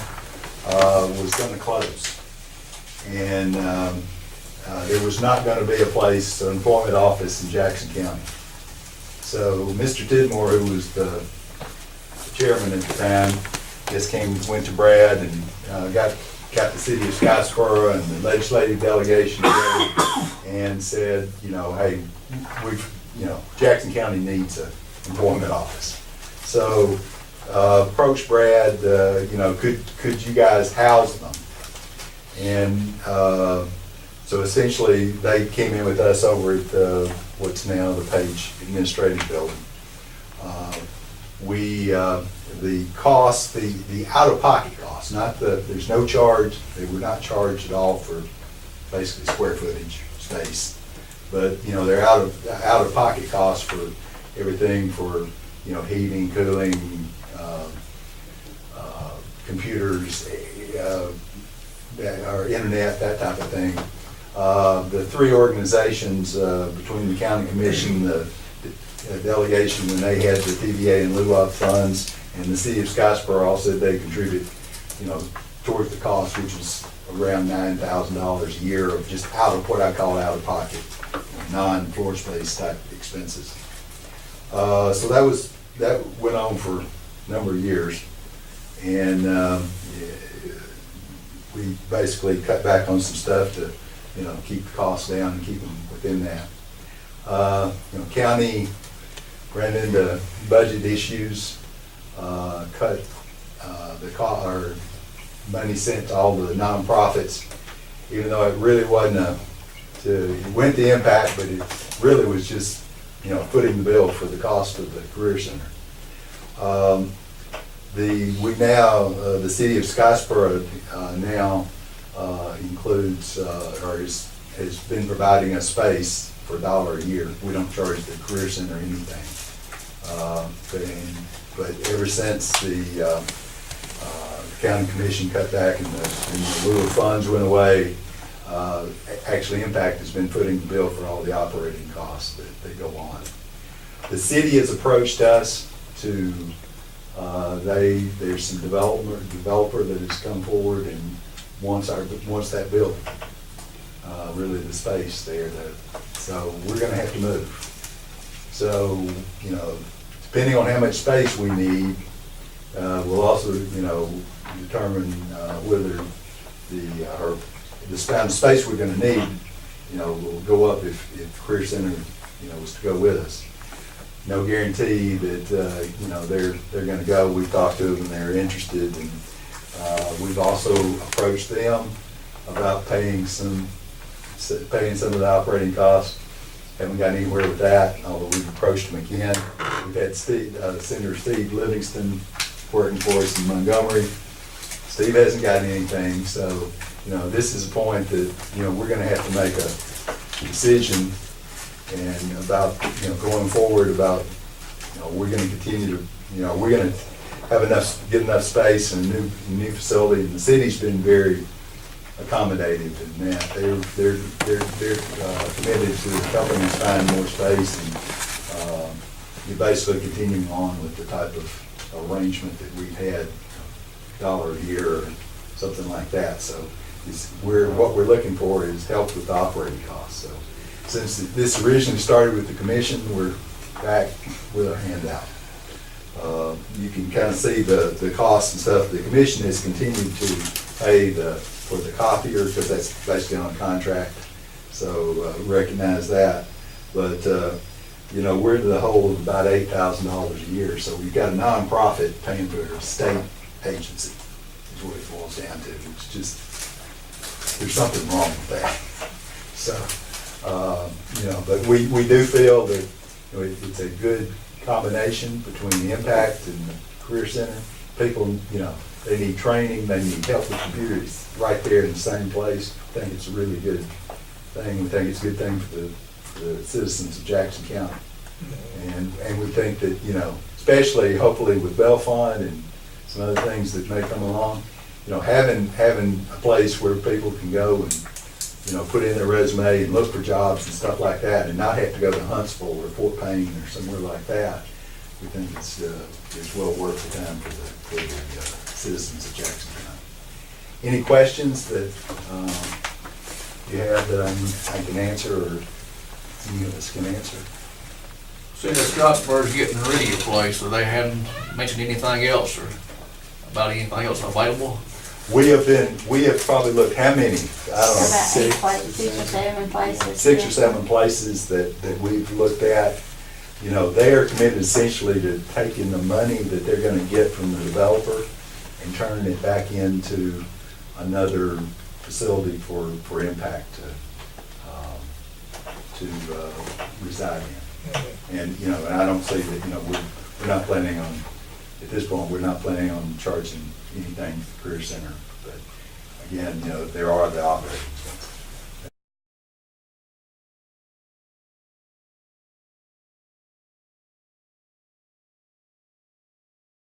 [SPEAKER 14] was going to close. And there was not going to be a place, an employment office in Jackson County. So Mr. Tidmore, who was the chairman at the time, just went to Brad and got the city of Scottsboro and the legislative delegation together and said, hey, Jackson County needs an employment office. So approached Brad, could you guys house them? And so essentially they came in with us over at what's now the Page Administrative Building. The cost, the out-of-pocket cost, there's no charge, they were not charged at all for basically square footage space. But, they're out-of-pocket costs for everything for, heating, cooling, computers, our internet, that type of thing. The three organizations between the county commission, the delegation, when they had the TVA and LUOP funds, and the city of Scottsboro all said they contribute, towards the cost, which is around $9,000 a year of just what I call out of pocket, non-floor space type expenses. So that went on for a number of years, and we basically cut back on some stuff to, keep the costs down and keep them within that. County ran into budget issues, cut the money sent to all the nonprofits, even though it really wasn't it went to impact, but it really was just, footing the bill for the cost of the Career Center. The city of Scottsboro now includes, or has been providing a space for $1 a year. We don't charge the Career Center anything. But ever since the county commission cut back and the lieu of funds went away, actually Impact has been footing the bill for all the operating costs that go on. The city has approached us to, there's some developer that has come forward and wants that building, really the space there. So we're gonna have to move. So, depending on how much space we need, we'll also, determine whether the amount of space we're gonna need, will go up if Career Center, was to go with us. No guarantee that, they're gonna go. We've talked to them and they're interested, and we've also approached them about paying some of the operating costs. Haven't got anywhere with that, although we've approached them again. We've had Senator Steve Livingston working for us in Montgomery. Steve hasn't gotten anything, so, this is a point that, we're gonna have to make a decision and about, going forward about, we're gonna continue to, we're gonna have get enough space and a new facility, and the city's been very accommodative in that. They're committed to the companies finding more space, and you're basically continuing on with the type of arrangement that we've had, $1 a year or something like that. So what we're looking for is help with the operating costs. So since this originally started with the commission, we're back with our hand out. You can kind of see the costs and stuff. The commission has continued to pay for the copier, because that's basically on contract. So recognize that. But we're in the hole of about $8,000 a year. So we've got a nonprofit paying for a state agency, is what it boils down to. It's just, there's something wrong with that. So, but we do feel that it's a good combination between the Impact and the Career Center. People, they need training, they need help with computers right there in the same place. I think it's a really good thing. We think it's a good thing for the citizens of Jackson County. And we think that, especially hopefully with Belfont and some other things that may come along, having a place where people can go and put in their resume and look for jobs and stuff like that, and not have to go to Huntsville or Fort Payne or somewhere like that. We think it's well worth the time for the citizens of Jackson County. Any questions that you have that I can answer, or any of us can answer?
[SPEAKER 8] Seeing that Scottsboro's getting rid of your place, so they hadn't mentioned anything else or about anything else available?
[SPEAKER 14] We have probably looked, how many? I don't know,
[SPEAKER 5] About 8 places, 6 or 7 places.
[SPEAKER 14] 6 or 7 places that we've looked at. They are committed essentially to taking the money that they're gonna get from the developer and turning it back into another facility for Impact to reside in. And, and I don't say that, we're not planning on, at this point, we're not planning on charging anything to the Career Center. But again, there are the operating